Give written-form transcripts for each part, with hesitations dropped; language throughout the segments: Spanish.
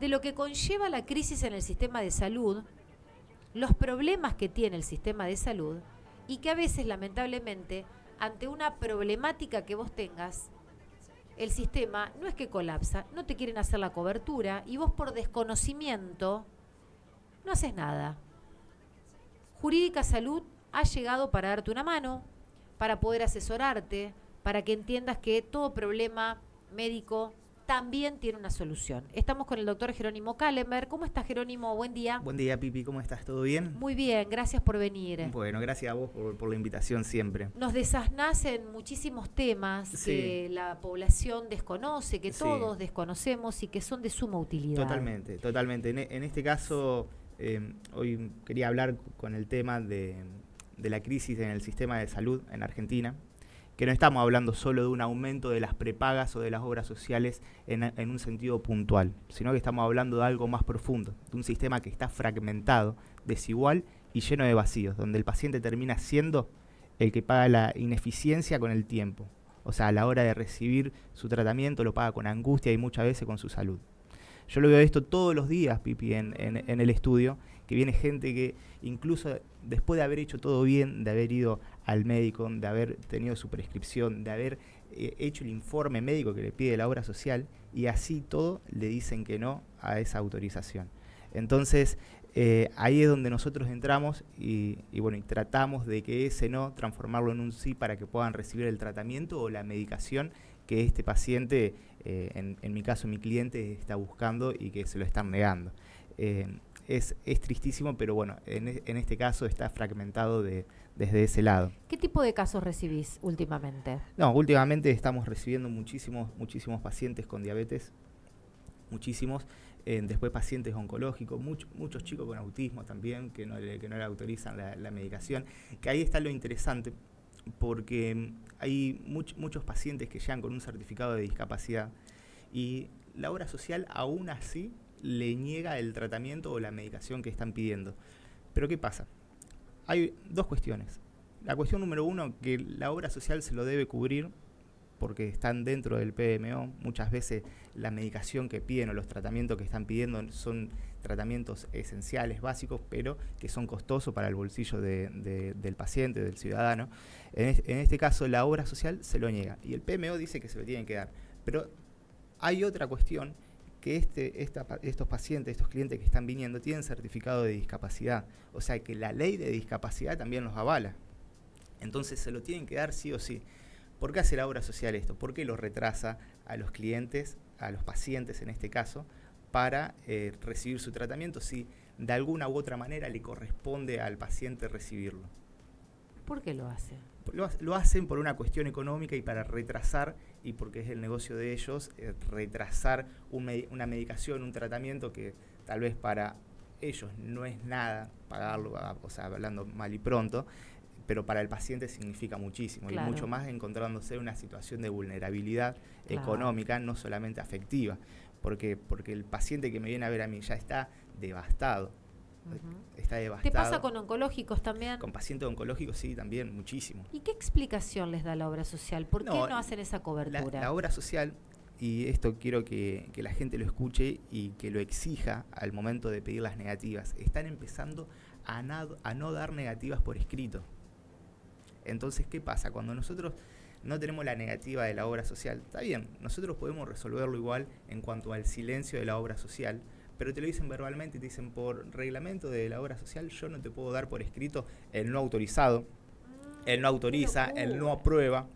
de lo que conlleva la crisis en el sistema de salud, los problemas que tiene el sistema de salud y que a veces, lamentablemente, ante una problemática que vos tengas, el sistema no es que colapsa, no te quieren hacer la cobertura y vos por desconocimiento no haces nada. Jurídica Salud ha llegado para darte una mano, para poder asesorarte, para que entiendas que todo problema médico también tiene una solución. Estamos con el doctor Jerónimo Kahlenberg. ¿Cómo estás, Jerónimo? Buen día. Buen día, Pipi, ¿cómo estás? ¿Todo bien? Muy bien, gracias por venir. Bueno, gracias a vos por la invitación siempre. Nos desasnás en muchísimos temas Sí. que la población desconoce, que Sí. todos desconocemos y que son de suma utilidad. Totalmente, totalmente. En este caso, hoy quería hablar con el tema de la crisis en el sistema de salud en Argentina, que no estamos hablando solo de un aumento de las prepagas o de las obras sociales en un sentido puntual, sino que estamos hablando de algo más profundo, de un sistema que está fragmentado, desigual y lleno de vacíos, donde el paciente termina siendo el que paga la ineficiencia con el tiempo. O sea, a la hora de recibir su tratamiento lo paga con angustia y muchas veces con su salud. Yo lo veo esto todos los días, Pipi, en el estudio, que viene gente que incluso después de haber hecho todo bien, de haber ido al médico, de haber tenido su prescripción, de haber hecho el informe médico que le pide la obra social, y así todo le dicen que no a esa autorización. Entonces, ahí es donde nosotros entramos y tratamos de que ese no transformarlo en un sí para que puedan recibir el tratamiento o la medicación que este paciente, en mi caso mi cliente, está buscando y que se lo están negando. Es tristísimo, pero bueno, en este caso está fragmentado desde ese lado. ¿Qué tipo de casos recibís últimamente? No, últimamente estamos recibiendo muchísimos pacientes con diabetes, muchísimos. Después pacientes oncológicos, muchos chicos con autismo también, que no le autorizan la medicación. Que ahí está lo interesante, porque hay muchos pacientes que llegan con un certificado de discapacidad y la obra social aún así le niega el tratamiento o la medicación que están pidiendo. Pero ¿qué pasa? Hay dos cuestiones. La cuestión número uno, que la obra social se lo debe cubrir porque están dentro del PMO. Muchas veces la medicación que piden o los tratamientos que están pidiendo son tratamientos esenciales, básicos, pero que son costosos para el bolsillo del paciente, del ciudadano. En este caso, la obra social se lo niega y el PMO dice que se lo tienen que dar. Pero hay otra cuestión, que estos pacientes, estos clientes que están viniendo, tienen certificado de discapacidad. O sea que la ley de discapacidad también los avala. Entonces se lo tienen que dar sí o sí. ¿Por qué hace la obra social esto? ¿Por qué lo retrasa a los clientes, a los pacientes en este caso, para recibir su tratamiento si de alguna u otra manera le corresponde al paciente recibirlo? ¿Por qué lo hace? Lo hacen por una cuestión económica y para retrasar, y porque es el negocio de ellos, retrasar una medicación, un tratamiento que tal vez para ellos no es nada pagarlo, o sea, hablando mal y pronto, pero para el paciente significa muchísimo, claro. Y mucho más encontrándose en una situación de vulnerabilidad económica, no solamente afectiva, porque el paciente que me viene a ver a mí ya está devastado. Está devastado. ¿Te pasa con oncológicos también? Con pacientes oncológicos sí, también, muchísimo. ¿Y qué explicación les da la obra social? ¿Por qué no hacen esa cobertura? La obra social, y esto quiero que la gente lo escuche y que lo exija al momento de pedir las negativas, están empezando a no dar negativas por escrito. Entonces, ¿qué pasa? Cuando nosotros no tenemos la negativa de la obra social, está bien, nosotros podemos resolverlo igual en cuanto al silencio de la obra social, pero te lo dicen verbalmente y te dicen por reglamento de la obra social, yo no te puedo dar por escrito el no autorizado, el no autoriza, el no aprueba.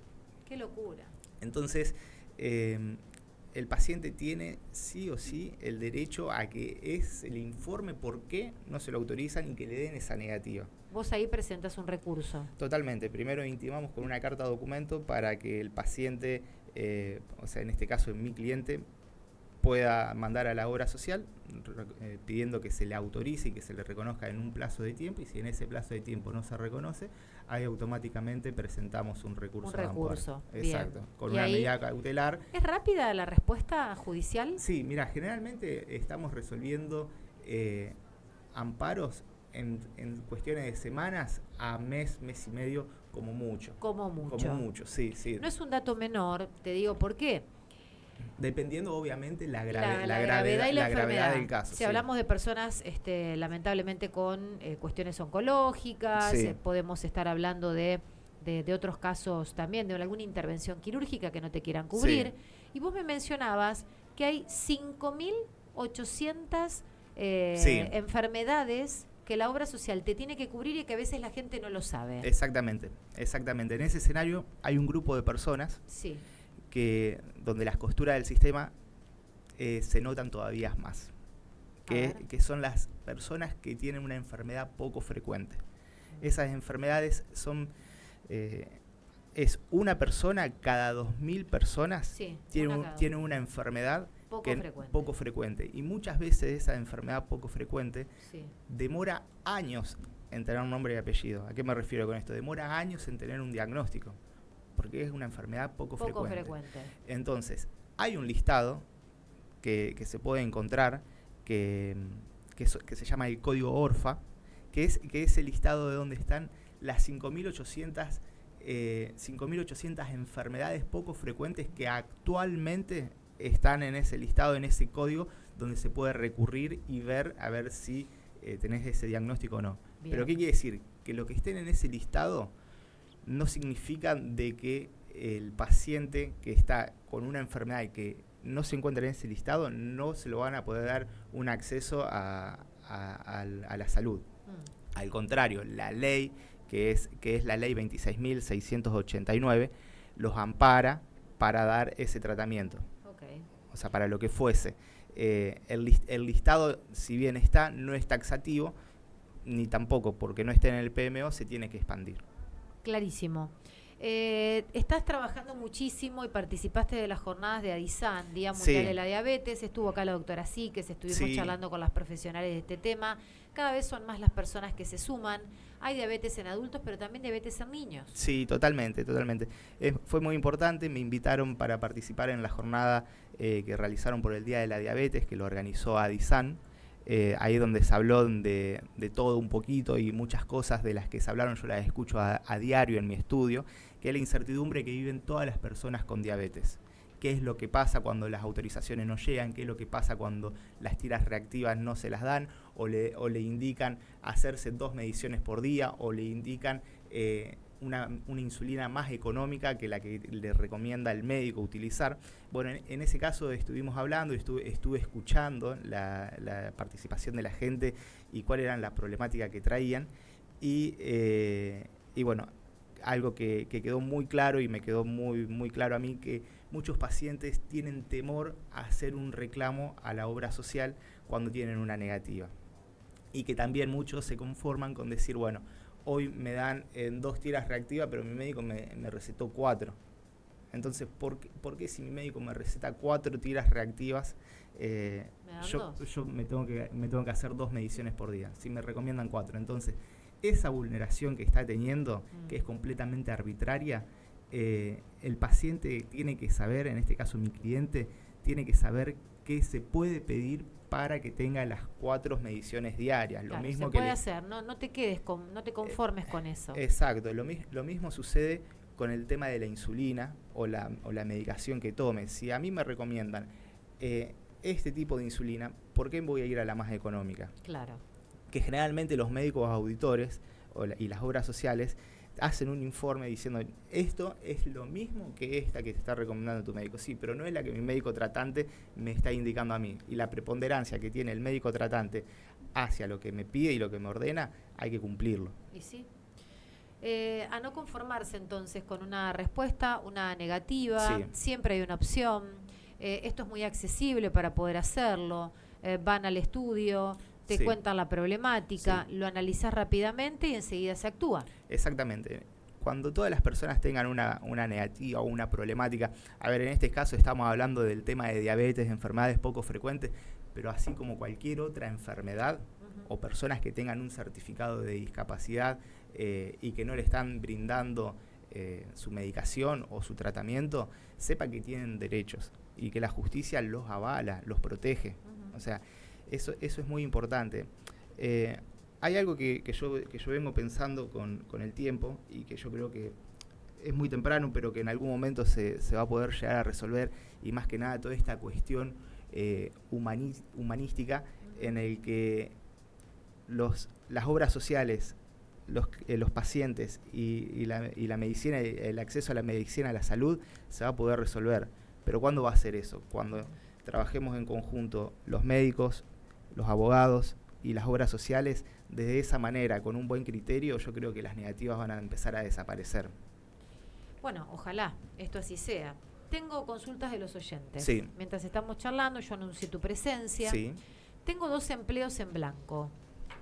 ¡Qué locura! Entonces, el paciente tiene sí o sí el derecho a que es el informe por qué no se lo autorizan y que le den esa negativa. Vos ahí presentas un recurso. Totalmente. Primero intimamos con una carta documento para que el paciente, o sea, en este caso mi cliente, pueda mandar a la obra social pidiendo que se le autorice y que se le reconozca en un plazo de tiempo, y si en ese plazo de tiempo no se reconoce, ahí automáticamente presentamos un recurso. Un recurso. Exacto. Con ¿Y una ahí medida cautelar. ¿Es rápida la respuesta judicial? Sí, mira, generalmente estamos resolviendo amparos en cuestiones de semanas a mes y medio como mucho. Como mucho. Como mucho, sí. No es un dato menor, te digo por qué. Dependiendo, obviamente, la gravedad y la enfermedad del caso. Si hablamos de personas lamentablemente con cuestiones oncológicas, Sí. podemos estar hablando de otros casos también, de alguna intervención quirúrgica que no te quieran cubrir. Sí. Y vos me mencionabas que hay 5.800 Sí. enfermedades que la obra social te tiene que cubrir y que a veces la gente no lo sabe. Exactamente. En ese escenario hay un grupo de personas Sí. donde las costuras del sistema se notan todavía más, que son las personas que tienen una enfermedad poco frecuente. Esas enfermedades son, es una persona cada 2.000 personas Sí, tiene una enfermedad poco frecuente. Y muchas veces esa enfermedad poco frecuente sí. demora años en tener un nombre y apellido. ¿A qué me refiero con esto? Demora años en tener un diagnóstico, porque es una enfermedad poco frecuente. Entonces, hay un listado que se puede encontrar que se llama el código ORFA, que es el listado de donde están las 5.800 enfermedades poco frecuentes que actualmente están en ese listado, en ese código, donde se puede recurrir y ver a ver si tenés ese diagnóstico o no. Bien. Pero ¿qué quiere decir? Que lo que estén en ese listado no significa de que el paciente que está con una enfermedad y que no se encuentra en ese listado no se lo van a poder dar un acceso a la salud. Al contrario, la ley, que es la ley 26.689, los ampara para dar ese tratamiento. Okay. O sea, para lo que fuese. El listado, si bien no es taxativo, ni tampoco porque no esté en el PMO se tiene que expandir. Clarísimo. Estás trabajando muchísimo y participaste de las jornadas de ADISAN, Día Mundial de la Diabetes. Estuvo acá la doctora Síquez, estuvimos charlando con las profesionales de este tema. Cada vez son más las personas que se suman. Hay diabetes en adultos, pero también diabetes en niños. Sí, totalmente. Fue muy importante, me invitaron para participar en la jornada que realizaron por el Día de la Diabetes, que lo organizó ADISAN. Ahí donde se habló de todo un poquito y muchas cosas de las que se hablaron yo las escucho a diario en mi estudio, que es la incertidumbre que viven todas las personas con diabetes. ¿Qué es lo que pasa cuando las autorizaciones no llegan? ¿Qué es lo que pasa cuando las tiras reactivas no se las dan? O le indican hacerse 2 mediciones por día, o le indican una insulina más económica que la que le recomienda el médico utilizar. Bueno, en ese caso estuvimos hablando, estuve escuchando la participación de la gente y cuál era la problemática que traían. Y bueno, algo que quedó muy claro y me quedó muy claro a mí, que muchos pacientes tienen temor a hacer un reclamo a la obra social cuando tienen una negativa. Y que también muchos se conforman con decir, bueno, hoy me dan 2 tiras reactivas, pero mi médico me recetó 4. Entonces, ¿por qué si mi médico me receta 4 tiras reactivas, yo me tengo que hacer 2 mediciones por día? Si me recomiendan 4. Entonces, esa vulneración que está teniendo, que es completamente arbitraria, el paciente tiene que saber, en este caso mi cliente, tiene que saber qué se puede pedir para que tenga las 4 mediciones diarias. Claro, lo mismo se puede hacer, no te quedes no te conformes con eso. Exacto, lo mismo sucede con el tema de la insulina o la medicación que tome. Si a mí me recomiendan este tipo de insulina, ¿por qué voy a ir a la más económica? Claro. Que generalmente los médicos auditores y las obras sociales hacen un informe diciendo, esto es lo mismo que esta que te está recomendando tu médico. Sí, pero no es la que mi médico tratante me está indicando a mí. Y la preponderancia que tiene el médico tratante hacia lo que me pide y lo que me ordena, hay que cumplirlo. Y sí. A no conformarse entonces con una respuesta, una negativa, Sí. Siempre hay una opción. Esto es muy accesible para poder hacerlo. Van al estudio, te Sí. cuentan la problemática, Sí. lo analizas rápidamente y enseguida se actúa. Exactamente. Cuando todas las personas tengan una negativa o una problemática, a ver, en este caso estamos hablando del tema de diabetes, enfermedades poco frecuentes, pero así como cualquier otra enfermedad, o personas que tengan un certificado de discapacidad y que no le están brindando su medicación o su tratamiento, sepa que tienen derechos y que la justicia los avala, los protege. O sea, eso es muy importante. Hay algo que yo vengo pensando con el tiempo y que yo creo que es muy temprano, pero que en algún momento se va a poder llegar a resolver, y más que nada toda esta cuestión humanística en el que las obras sociales, los pacientes y la medicina, el acceso a la medicina, a la salud, se va a poder resolver. Pero ¿cuándo va a ser eso? Cuando trabajemos en conjunto los médicos, los abogados y las obras sociales, de esa manera, con un buen criterio, yo creo que las negativas van a empezar a desaparecer. Bueno, ojalá esto así sea. Tengo consultas de los oyentes. Sí. Mientras estamos charlando, yo anuncié tu presencia. Sí. Tengo 2 empleos en blanco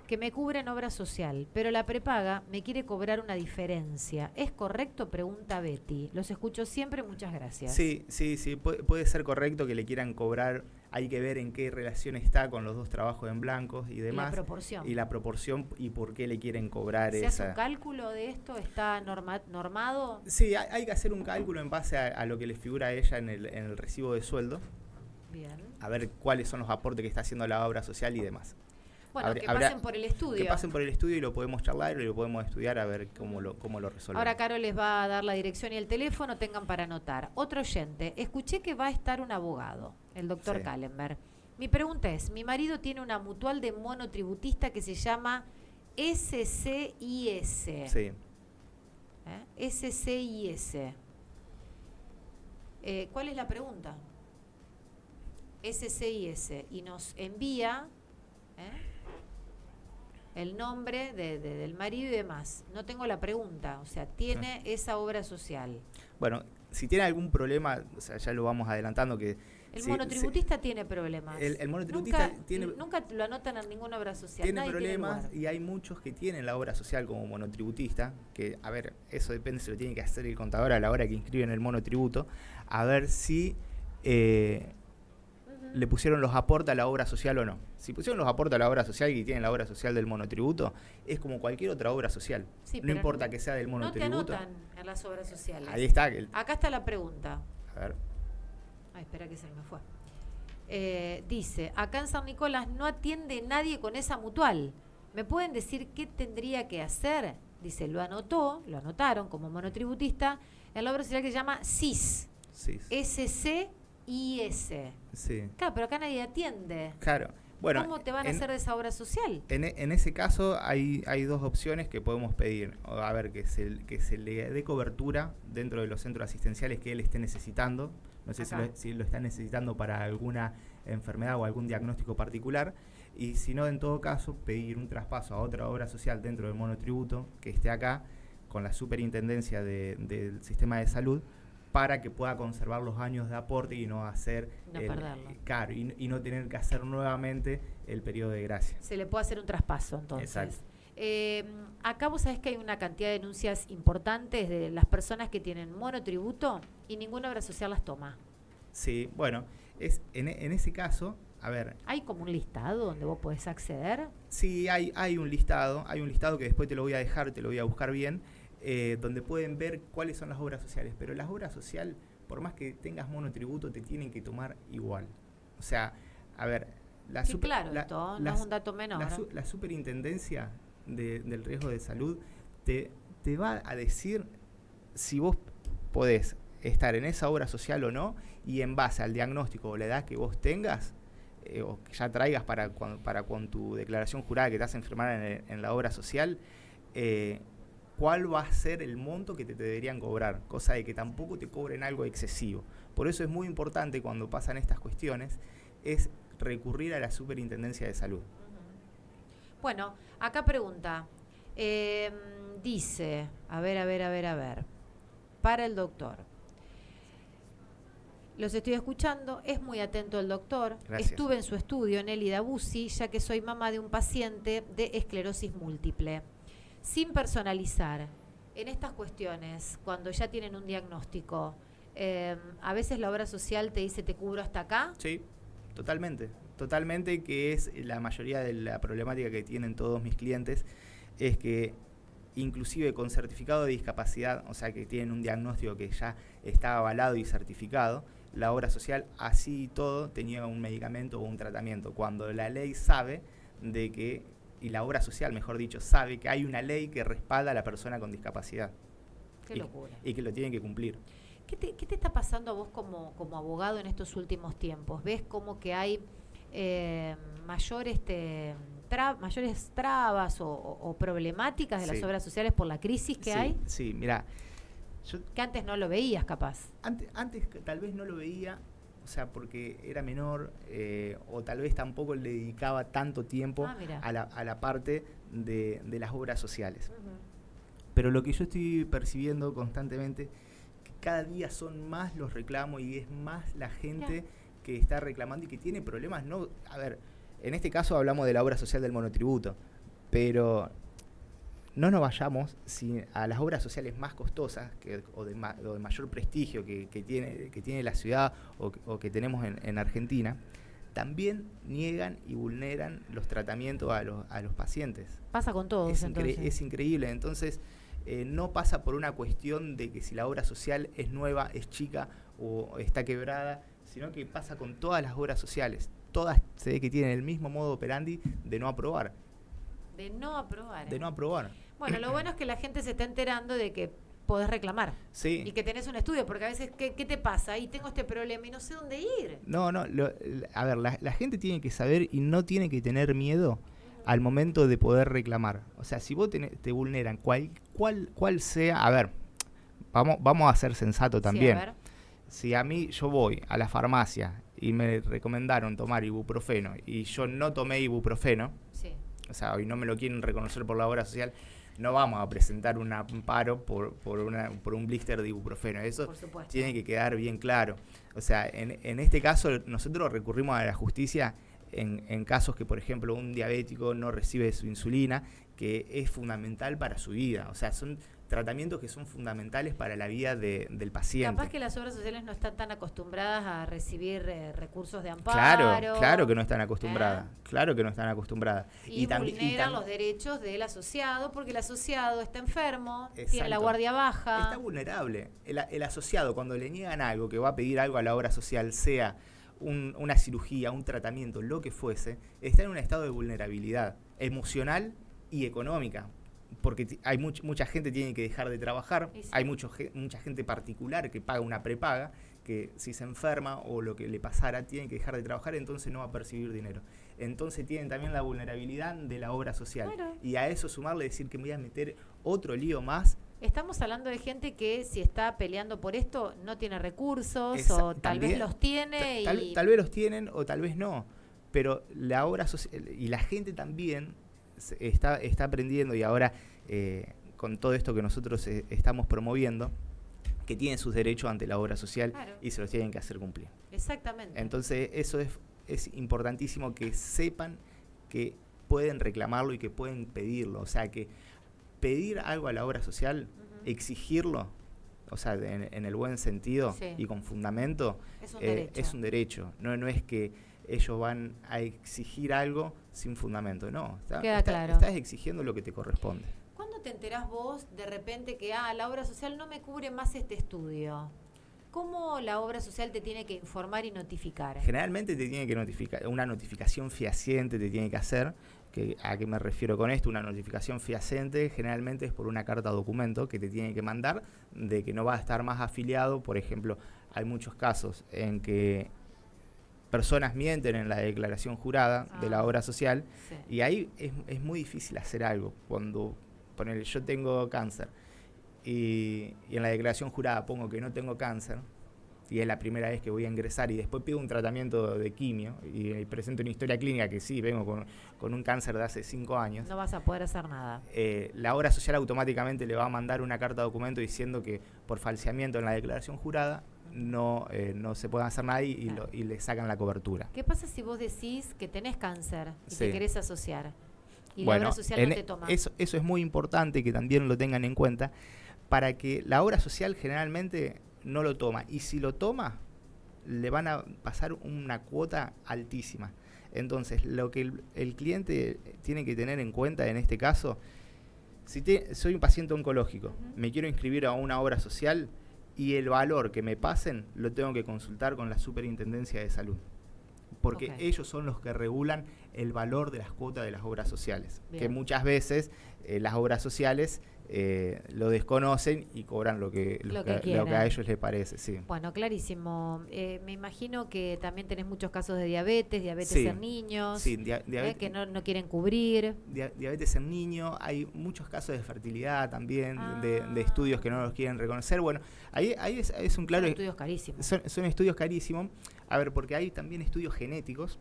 que me cubren obra social, pero la prepaga me quiere cobrar una diferencia. ¿Es correcto? Pregunta Betty. Los escucho siempre, muchas gracias. Sí, puede ser correcto que le quieran cobrar. Hay que ver en qué relación está con los 2 trabajos en blanco y demás. Y la proporción y por qué le quieren cobrar ¿Se esa. hace un cálculo de esto? ¿Está normado? Sí, hay que hacer un cálculo en base a lo que le figura a ella en el recibo de sueldo. Bien. A ver cuáles son los aportes que está haciendo la obra social y demás. Bueno, que pasen por el estudio. Que pasen por el estudio y lo podemos charlar y lo podemos estudiar a ver cómo lo resolvemos. Ahora Caro les va a dar la dirección y el teléfono, tengan para anotar. Otro oyente, escuché que va a estar un abogado, el doctor Kallenberg. Mi pregunta es, mi marido tiene una mutual de monotributista que se llama SCIS. Sí. SCIS. ¿Cuál es la pregunta? SCIS. Y nos envía el nombre del marido y demás. No tengo la pregunta, o sea, tiene esa obra social. Bueno, si tiene algún problema, o sea, ya lo vamos adelantando que... El monotributista tiene problemas. El monotributista nunca lo anotan en ninguna obra social. Tiene problemas y hay muchos que tienen la obra social como monotributista, que, a ver, eso depende si lo tiene que hacer el contador a la hora que inscriben el monotributo, a ver si... le pusieron los aportes a la obra social o no. Si pusieron los aportes a la obra social y tienen la obra social del monotributo, es como cualquier otra obra social. Sí, no importa que sea del monotributo. No te anotan en las obras sociales. Ahí está. Acá está la pregunta. A ver. Ay, espera que se me fue. Dice, acá en San Nicolás no atiende nadie con esa mutual. ¿Me pueden decir qué tendría que hacer? Dice, lo anotaron como monotributista en la obra social que se llama SIS. SCIS. Sí. Claro, pero acá nadie atiende. Claro. Bueno, ¿cómo te van a hacer de esa obra social? En ese caso hay 2 opciones que podemos pedir. A ver, que se le dé cobertura dentro de los centros asistenciales que él esté necesitando. No sé si lo está necesitando para alguna enfermedad o algún diagnóstico particular. Y si no, en todo caso, pedir un traspaso a otra obra social dentro del monotributo que esté acá con la superintendencia del sistema de salud, para que pueda conservar los años de aporte y no hacer claro, y no tener que hacer nuevamente el periodo de gracia. Se le puede hacer un traspaso entonces. Exacto. Acá vos sabés que hay una cantidad de denuncias importantes de las personas que tienen monotributo y ninguna obra social las toma. Sí, bueno, en ese caso, a ver... ¿Hay como un listado donde vos podés acceder? Sí, hay un listado que después te lo voy a dejar, te lo voy a buscar bien, donde pueden ver cuáles son las obras sociales, pero las obras sociales, por más que tengas monotributo, te tienen que tomar igual. O sea, a ver, no es un dato menor. La superintendencia del riesgo de salud te va a decir si vos podés estar en esa obra social o no, y en base al diagnóstico o la edad que vos tengas, o que ya traigas para con tu declaración jurada que te hacen firmar en la obra social, cuál va a ser el monto que te deberían cobrar, cosa de que tampoco te cobren algo excesivo. Por eso es muy importante cuando pasan estas cuestiones, es recurrir a la superintendencia de salud. Bueno, acá pregunta, dice, a ver, para el doctor. Los estoy escuchando, es muy atento el doctor. Gracias. Estuve en su estudio en Elida Bussi, ya que soy mamá de un paciente de esclerosis múltiple. Sin personalizar, en estas cuestiones, cuando ya tienen un diagnóstico, a veces la obra social te dice, ¿te cubro hasta acá? Sí, totalmente, que es la mayoría de la problemática que tienen todos mis clientes, es que inclusive con certificado de discapacidad, o sea que tienen un diagnóstico que ya está avalado y certificado, la obra social así y todo tenía un medicamento o un tratamiento, cuando la ley sabe de que, y la obra social mejor dicho, sabe que hay una ley que respalda a la persona con discapacidad. Qué locura. Y que lo tienen que cumplir. ¿Qué te está pasando a vos como abogado en estos últimos tiempos? ¿Ves como que hay mayores trabas o problemáticas de las obras sociales por la crisis que hay? Sí, mira, que antes no lo veías capaz. Antes tal vez no lo veía, o sea, porque era menor, o tal vez tampoco le dedicaba tanto tiempo a la parte de las obras sociales. Pero lo que yo estoy percibiendo constantemente, que cada día son más los reclamos y es más la gente que está reclamando y que tiene problemas. No, a ver, en este caso hablamos de la obra social del monotributo, pero no nos vayamos a las obras sociales más costosas o de mayor prestigio que tiene la ciudad o que tenemos en Argentina. También niegan y vulneran los tratamientos a los pacientes. Pasa con todos, entonces. Es increíble. Entonces, no pasa por una cuestión de que si la obra social es nueva, es chica o está quebrada, sino que pasa con todas las obras sociales. Todas se ve que tienen el mismo modo operandi de no aprobar. De no aprobar. De no aprobar. Bueno, lo bueno es que la gente se está enterando de que podés reclamar. Sí. Y que tenés un estudio, porque a veces, ¿qué te pasa? Y tengo este problema y no sé dónde ir. No, a ver, la gente tiene que saber y no tiene que tener miedo al momento de poder reclamar. O sea, si vos te vulneran cual sea, a ver, vamos a ser sensatos también. Sí, a ver. Si a mí yo voy a la farmacia y me recomendaron tomar ibuprofeno y yo no tomé ibuprofeno, o sea, hoy no me lo quieren reconocer por la obra social, no vamos a presentar un amparo por un blister de ibuprofeno. Eso tiene que quedar bien claro. O sea, en este caso nosotros recurrimos a la justicia en casos que, por ejemplo, un diabético no recibe su insulina, que es fundamental para su vida. O sea, son tratamientos que son fundamentales para la vida del paciente. Capaz que las obras sociales no están tan acostumbradas a recibir recursos de amparo. Claro que no están acostumbradas. Claro que no están acostumbradas. Y vulneran los derechos del asociado, porque el asociado está enfermo, tiene la guardia baja. Está vulnerable. El asociado, cuando le niegan algo, que va a pedir algo a la obra social, sea una cirugía, un tratamiento, lo que fuese, está en un estado de vulnerabilidad emocional y económica. Porque hay mucha gente que tiene que dejar de trabajar, hay mucha gente particular que paga una prepaga, que si se enferma o lo que le pasara tiene que dejar de trabajar, entonces no va a percibir dinero. Entonces tienen también la vulnerabilidad de la obra social. Claro. Y a eso sumarle decir que me voy a meter otro lío más. Estamos hablando de gente que si está peleando por esto no tiene recursos o tal vez los tiene. Tal vez los tienen o tal vez no, pero la obra social y la gente también está aprendiendo y ahora con todo esto que nosotros estamos promoviendo, que tienen sus derechos ante la obra social y se los tienen que hacer cumplir. Exactamente. Entonces eso es importantísimo que sepan que pueden reclamarlo y que pueden pedirlo. O sea, que pedir algo a la obra social, exigirlo, o sea, en el buen sentido y con fundamento, es un derecho. No es que ellos van a exigir algo sin fundamento. No, estás exigiendo lo que te corresponde. ¿Cuándo te enterás vos de repente que la obra social no me cubre más este estudio? ¿Cómo la obra social te tiene que informar y notificar? Generalmente te tiene que notificar, una notificación fehaciente te tiene que hacer. ¿A qué me refiero con esto? Una notificación fehaciente generalmente es por una carta documento que te tiene que mandar de que no va a estar más afiliado. Por ejemplo, hay muchos casos en que personas mienten en la declaración jurada de la obra social y ahí es muy difícil hacer algo. Cuando yo tengo cáncer y en la declaración jurada pongo que no tengo cáncer y es la primera vez que voy a ingresar y después pido un tratamiento de quimio y presento una historia clínica que sí, vengo con un cáncer de hace 5 años. No vas a poder hacer nada. La obra social automáticamente le va a mandar una carta documento diciendo que por falseamiento en la declaración jurada no se puede hacer nada y le sacan la cobertura. ¿Qué pasa si vos decís que tenés cáncer y te querés asociar y la obra social no te toma? Eso es muy importante que también lo tengan en cuenta, para que la obra social generalmente no lo toma, y si lo toma le van a pasar una cuota altísima. Entonces lo que el cliente tiene que tener en cuenta en este caso, si soy un paciente oncológico, me quiero inscribir a una obra social y el valor que me pasen lo tengo que consultar con la Superintendencia de Salud, porque ellos son los que regulan el valor de las cuotas de las obras sociales. Bien. Que muchas veces las obras sociales lo desconocen y cobran lo que a ellos les parece. Sí. Bueno, clarísimo. Me imagino que también tenés muchos casos de diabetes sí, en niños, sí, diabetes, que no quieren cubrir. Diabetes en niños, hay muchos casos de fertilidad también, de estudios que no los quieren reconocer. Bueno, ahí es un claro... Son estudios carísimos. Son estudios carísimos. A ver, porque hay también estudios genéticos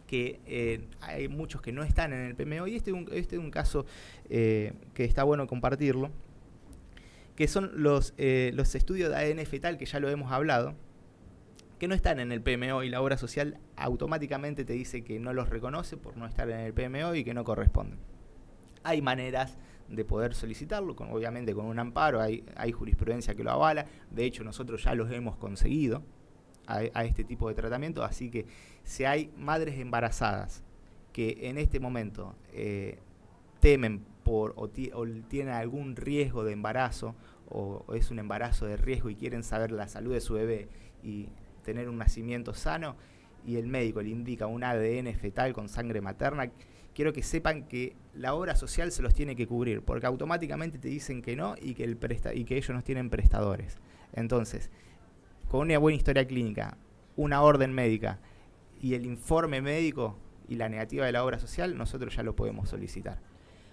que hay muchos que no están en el PMO, y este es un caso que está bueno compartirlo, que son los estudios de ADN fetal, que ya lo hemos hablado, que no están en el PMO, y la obra social automáticamente te dice que no los reconoce por no estar en el PMO y que no corresponden. Hay maneras de poder solicitarlo, obviamente con un amparo, hay jurisprudencia que lo avala. De hecho, nosotros ya los hemos conseguido a este tipo de tratamiento, así que si hay madres embarazadas que en este momento temen o tienen algún riesgo de embarazo, o es un embarazo de riesgo y quieren saber la salud de su bebé y tener un nacimiento sano, y el médico le indica un ADN fetal con sangre materna, quiero que sepan que la obra social se los tiene que cubrir, porque automáticamente te dicen que no, y que ellos no tienen prestadores. Entonces, con una buena historia clínica, una orden médica y el informe médico y la negativa de la obra social, nosotros ya lo podemos solicitar.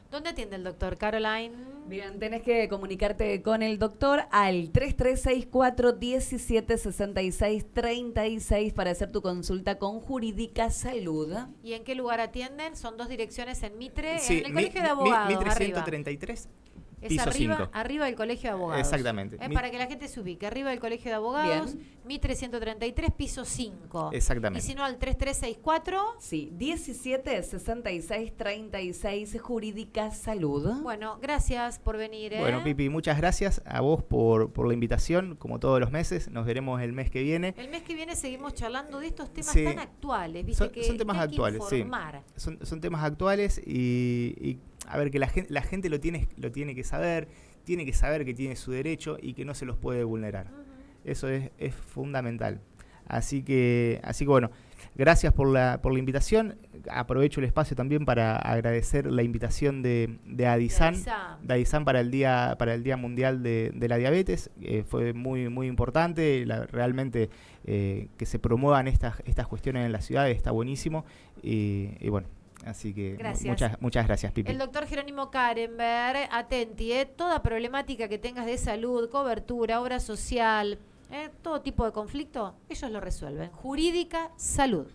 ¿Dónde atiende el doctor, Caroline? Bien, tenés que comunicarte con el doctor al 3364-1766-36 para hacer tu consulta con Jurídica Salud. ¿Y en qué lugar atienden? Son 2 direcciones en Mitre, sí, en el Colegio de Abogados, Mitre arriba. 133. Es piso 5. Arriba del Colegio de Abogados. Exactamente. Para que la gente se ubique. Arriba del Colegio de Abogados, Bien. Mitre 133, piso 5. Exactamente. Y si no, al 3364. Sí, 1766-36, Jurídica Salud. Bueno, gracias por venir. Bueno, Pipi, muchas gracias a vos por la invitación, como todos los meses. Nos veremos el mes que viene. El mes que viene seguimos charlando de estos temas Sí. tan actuales. ¿Viste? Son temas actuales, sí. Son temas actuales y a ver, que la gente lo tiene que saber que tiene su derecho y que no se los puede vulnerar. Eso es fundamental. Así que bueno, gracias por la invitación. Aprovecho el espacio también para agradecer la invitación de Adisan para el Día Mundial de la Diabetes. Fue muy, muy importante. Realmente que se promuevan estas cuestiones en la ciudad está buenísimo. Y bueno, así que muchas gracias, Pipi. El doctor Jerónimo Karenberg, atenti, toda problemática que tengas de salud, cobertura, obra social, todo tipo de conflicto, ellos lo resuelven. Jurídica Salud.